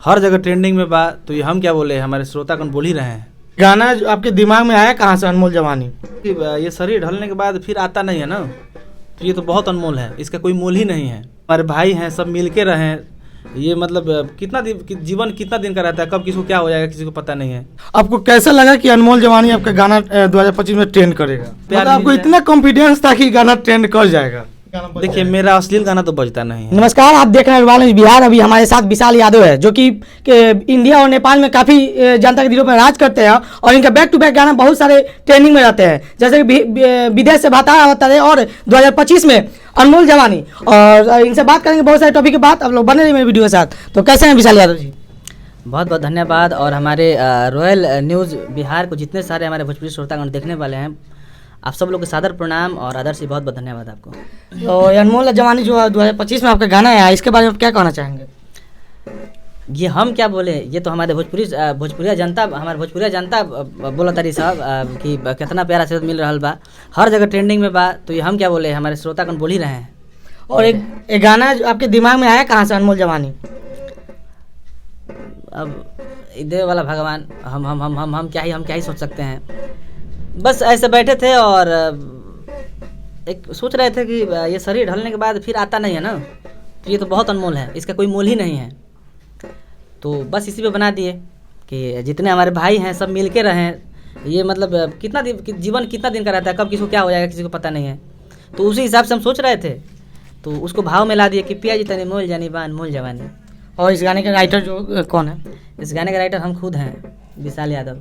हर जगह ट्रेंडिंग में बा। तो ये हम क्या बोले, हमारे श्रोतागण बोल ही रहे हैं। गाना जो आपके दिमाग में आया कहाँ से, अनमोल जवानी? कि ये शरीर ढलने के बाद फिर आता नहीं है ना, तो ये तो बहुत अनमोल है, इसका कोई मोल ही नहीं है। हमारे भाई हैं, सब मिल के रहें। ये मतलब कितना दिन, जीवन कितना दिन का रहता है, कब किसी को क्या हो जाएगा किसी को पता नहीं है। आपको कैसा लगा कि अनमोल जवानी आपका गाना 2025 में ट्रेंड करेगा? मतलब आपको इतना कॉन्फिडेंस था कि गाना ट्रेंड कर जाएगा? देखिए, मेरा अश्लील गाना तो बजता नहीं है। नमस्कार, आप देख रहे हैं वालेंस बिहार। अभी हमारे साथ विशाल यादव है जो कि इंडिया और नेपाल में काफ़ी जनता के दिलों पर राज करते हैं और इनका बैक टू बैक गाना बहुत सारे ट्रेंडिंग में रहते हैं, जैसे कि विदेश से बात होता है और 2025 में अनमोल जवानी। और इनसे बात करेंगे बहुत सारे टॉपिक के बाद। आप लोग बने रहिए मेरे वीडियो के साथ। तो कैसे हैं विशाल यादव जी? बहुत बहुत धन्यवाद। और हमारे रॉयल न्यूज़ बिहार को जितने सारे हमारे भोजपुरी श्रोतागण देखने वाले हैं, आप सब लोग के सादर प्रणाम और आदर से बहुत बहुत धन्यवाद आपको। तो अनमोल जवानी जो 2025 में आपका गाना है, इसके बारे में क्या कहना चाहेंगे? ये हम क्या बोले, ये तो हमारे भोजपुरिया जनता बोला तारी साहब कि कितना प्यारा से मिल रहा बा, हर जगह ट्रेंडिंग में बा। तो ये हम क्या बोले, हमारे श्रोतागण बोल ही रहे हैं। और एक गाना जो आपके दिमाग में आया कहाँ से, अनमोल जवानी? अब इधर वाला भगवान, हम क्या ही सोच सकते हैं। बस ऐसे बैठे थे और एक सोच रहे थे कि ये शरीर ढलने के बाद फिर आता नहीं है ना, तो ये तो बहुत अनमोल है, इसका कोई मोल ही नहीं है। तो बस इसी पे बना दिए कि जितने हमारे भाई हैं सब मिल के रहें। ये मतलब कितना दिन, जीवन कितना दिन का रहता है, कब किसी को क्या हो जाएगा किसी को पता नहीं है। तो उसी हिसाब से हम सोच रहे थे, तो उसको भाव में ला दिए कि पिया जी तने मोल जानी बा अनमोल जवानी। और इस गाने का राइटर जो कौन है? इस गाने का राइटर हम खुद हैं, विशाल यादव।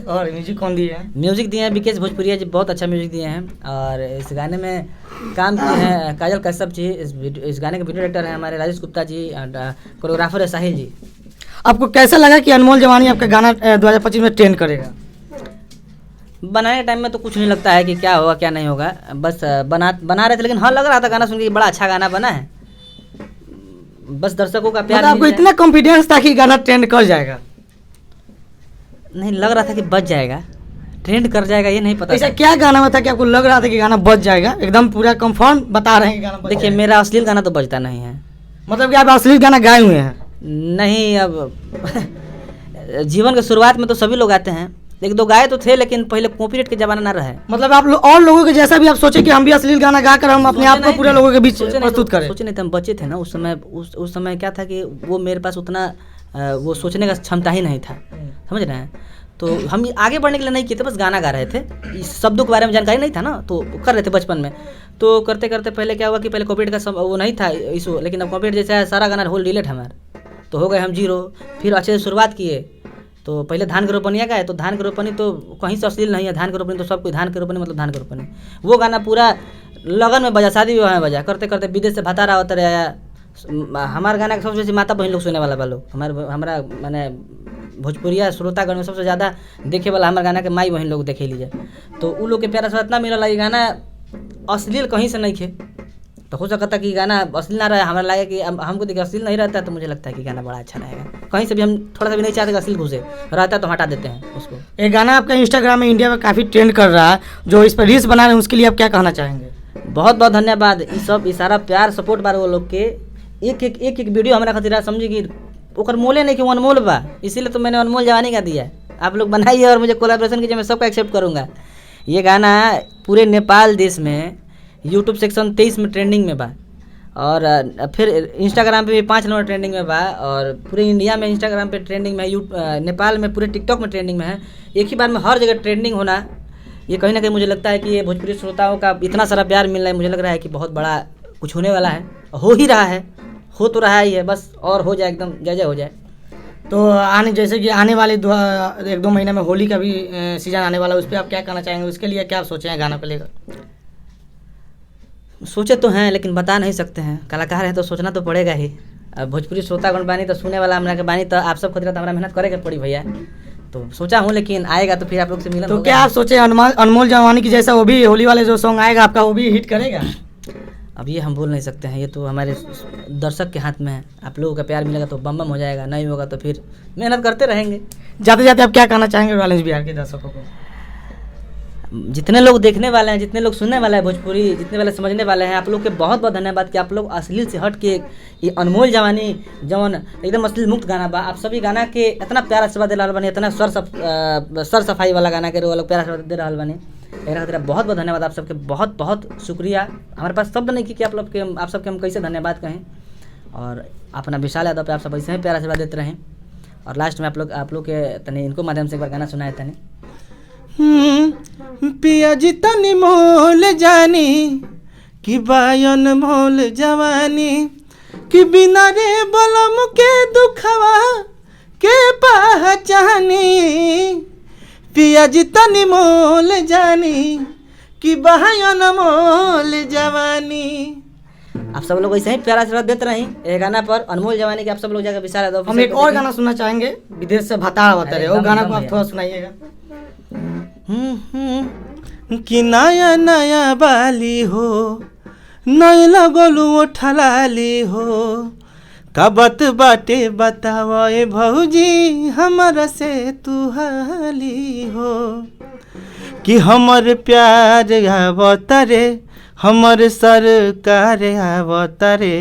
और म्यूजिक कौन दिए हैं? म्यूजिक दिए हैं विकेश भोजपुरिया जी, बहुत अच्छा म्यूजिक दिए हैं। और इस गाने में काम किए हैं काजल कश्यप जी। इस गाने के वीडियो डायरेक्टर हैं हमारे राजेश गुप्ता जी, कोरियोग्राफर है साहिल जी। आपको कैसा लगा कि अनमोल जवानी आपका गाना 2025 में ट्रेंड करेगा? बनाने टाइम में तो कुछ नहीं लगता है कि क्या होगा क्या नहीं होगा, बस बना रहे थे। लेकिन हाँ, लग रहा था गाना सुन के बड़ा अच्छा गाना बना है, बस दर्शकों का प्यार। आपको इतना कॉन्फिडेंस था कि गाना ट्रेंड कर जाएगा? नहीं, लग रहा था कि बच जाएगा, ट्रेंड कर जाएगा, ये नहीं पता। ऐसा क्या गाना में था कि आपको लग रहा था कि गाना बच जाएगा? एकदम पूरा कंफर्म बता रहे हैं गाना? देखिए, मेरा अश्लील गाना तो बजता नहीं है। मतलब कि आप अश्लील गाना गाए हुए हैं? नहीं, अब जीवन के शुरुआत में तो सभी लोग आते हैं, एक दो गाए तो थे, लेकिन पहले कॉपीराइट के जमाना ना रहे। मतलब आप और लोगों के जैसा भी आप सोचे कि हम भी अश्लील गाना गा कर हम अपने आप को पूरे लोगों के बीच प्रस्तुत करें? सोचे नहीं थे, हम बच्चे थे ना उस समय। उस समय क्या था कि वो मेरे पास उतना वो सोचने का क्षमता ही नहीं था, समझ रहे हैं। तो हम आगे बढ़ने के लिए नहीं किए थे, बस गाना गा रहे थे। इस शब्दों के बारे में जानकारी नहीं था ना, तो कर रहे थे बचपन में। तो करते करते पहले क्या हुआ कि पहले कॉपीराइट का वो नहीं था इशू, लेकिन अब कॉपीराइट जैसे सारा गाना होल डिलीट हमारा, तो हो गए हम 0। फिर अच्छे से शुरुआत किए, तो पहले धान के रोपनिया का है, तो धान के रोपनी तो कहीं से अश्लील नहीं है। धान के रोपनी तो सब कोई धान के रोपनी मतलब धान के रोपनी, वो गाना पूरा लगन में बजा, शादी विवाह में बजा। करते करते विदेश से भतारा होता आया। हमारे गाना के सबसे बेसी माता बहन लोग सुनने वाला लोग, हमारा मैंने भोजपुरिया श्रोतागण में सबसे ज़्यादा देखे वाला हमारे गाना के माई बहन लोग देखे लीजिए। तो उन लोग के प्यारा से इतना मिला, ये गाना अश्लील कहीं से नहीं थे। तो हो सकता कि गाना अश्लील ना रहे, हमें लगे कि हमको देखिए अश्लील नहीं रहता, तो मुझे लगता है कि गाना बड़ा अच्छा रहेगा। कहीं से भी हम थोड़ा सा भी नहीं चाहते कि अश्लील घुसे, रहता तो हटा देते हैं उसको। ये गाना आपका इंस्टाग्राम में इंडिया में काफ़ी ट्रेंड कर रहा है, जो इस पर रील्स बना रहे हैं, उसके लिए आप क्या कहना चाहेंगे? बहुत बहुत धन्यवाद। ये सारा प्यार सपोर्ट बार वो लोग के एक वीडियो हमारा खातिर समझी कि ओकर मोले नहीं कि वो अनमोल बा, इसीलिए तो मैंने अनमोल जवानी का दिया है। आप लोग बनाइए और मुझे कोलैबोरेशन कीजिए, मैं सबका एक्सेप्ट करूँगा। ये गाना पूरे नेपाल देश में यूट्यूब सेक्शन 23 में ट्रेंडिंग में बा, और फिर इंस्टाग्राम पे भी 5 नंबर ट्रेंडिंग में बा, और पूरे इंडिया में इंस्टाग्राम पे ट्रेंडिंग में है, नेपाल में पूरे टिकटॉक में ट्रेंडिंग में है। एक ही बार में हर जगह ट्रेंडिंग होना, ये कहीं ना कहीं मुझे लगता है कि ये भोजपुरी श्रोताओं का इतना सारा प्यार मिल रहा है, मुझे लग रहा है कि बहुत बड़ा कुछ होने वाला है, हो ही रहा है, हो तो रहा ही है, बस और हो जाए, एकदम जय जय हो जाए। तो जैसे कि आने वाले 1-2 महीने में होली का भी सीजन आने वाला है, उस पर आप क्या कहना चाहेंगे? उसके लिए क्या आप सोचे हैं गाना को लेकर? सोचे तो हैं, लेकिन बता नहीं सकते हैं। कलाकार है तो सोचना तो पड़ेगा ही। अब भोजपुरी श्रोतागण बानी तो सुने वाला हमरा के बानी, तो आप सब खुद हमारा मेहनत करेगा पड़ी भैया। तो सोचा हूँ, लेकिन आएगा तो फिर आप लोग से मिलन। तो क्या आप सोचे अनमोल जवानी की जैसा वो भी होली वाले जो सॉन्ग आएगा आपका, वो भी हिट करेगा? अब ये हम बोल नहीं सकते हैं, ये तो हमारे दर्शक के हाथ में है। आप लोगों का प्यार मिलेगा तो बम बम हो जाएगा, नहीं होगा तो फिर मेहनत करते रहेंगे। जाते जाते आप क्या कहना चाहेंगे वालेंस बिहार के दर्शकों को? जितने लोग देखने वाले हैं, जितने लोग सुनने वाले हैं भोजपुरी, जितने वाले समझने वाले हैं, आप लोग के बहुत बहुत धन्यवाद कि आप लोग अश्लील से हट के ये अनमोल जवानी जवन एकदम अश्लील मुक्त गाना बा, आप सभी गाना के इतना प्यार आशीर्वाद दे रहा बने, इतना सर सफाई वाला गाना के लोग प्यार आशीर्वाद दे रहा बने, एकरा खातिर बहुत बहुत धन्यवाद आप सबके, बहुत बहुत शुक्रिया। हमारे पास शब्द नहीं कि आप सबके हम कैसे धन्यवाद कहें। और अपना विशाल यादव पे आप सब ऐसे ही प्यार आशीर्वाद देते रहें। और लास्ट में आप लोग के तनी इनको माध्यम से एक बार गाना सुनाए तनी। पिया जी तनी मोल जानी कि बायन मोल जवानी कि बिना रे बलम के दुखवा के पहचानी। पिया जी तनी मोल जानी कि बायन मोल जवानी। आप सब लोग ऐसे ही प्यार आशीर्वाद देते रहें। ये गाना पर अनमोल जवानी के आप सब लोग जाकर विशाल यादव। हम एक और गाना सुनना चाहेंगे, विदेश से भताड़ा होता है, वो गाना को आप थोड़ा सुनाइएगा। कि नया नया बाली हो नई लगलू ओठलाली हो कबत बाटे बतावे भौजी हमरा से तू हाली हो। कि हमर प्यार आवतरे हमर सरकार आवतरे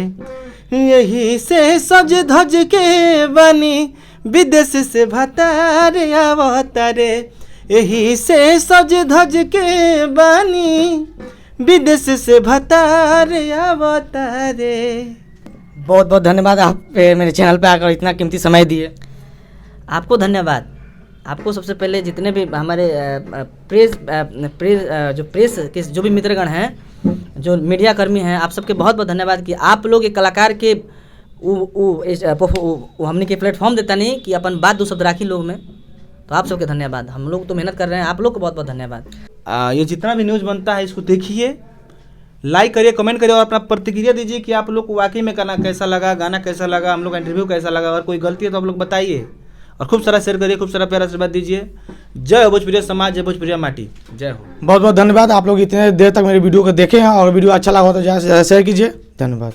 यही से सज धज के बनी विदेश से भतार आवतरे यही से सज धज के बनी विदेश से भतार आवतरे। बहुत बहुत धन्यवाद, आप मेरे चैनल पे आकर इतना कीमती समय दिए। आपको धन्यवाद। आपको सबसे पहले जितने भी हमारे प्रेस के जो भी मित्रगण हैं, जो मीडिया कर्मी हैं, आप सबके बहुत बहुत धन्यवाद कि आप लोग एक कलाकार के हमने के प्लेटफॉर्म देता नहीं कि अपन बात दो शब्द राखी लोग में। तो आप सबके धन्यवाद। हम लोग तो मेहनत कर रहे हैं, आप लोग को बहुत बहुत धन्यवाद। ये जितना भी न्यूज़ बनता है इसको देखिए, लाइक करिए, कमेंट करिए और अपना प्रतिक्रिया दीजिए कि आप लोग को वाकई में गाना कैसा लगा, गाना कैसा लगा, हम लोग का इंटरव्यू कैसा लगा। अगर कोई गलती है तो आप लोग बताइए और खूब सारा शेयर करिए, खूब सारा प्यार आशीर्वाद दीजिए। जय हो भोजपुरिया समाज, जय भोजपुरिया माटी, जय हो। बहुत बहुत धन्यवाद। आप लोग इतने देर तक मेरे वीडियो को देखे हैं और वीडियो अच्छा लगा हो तो ज़्यादा से ज़्यादा शेयर कीजिए। धन्यवाद।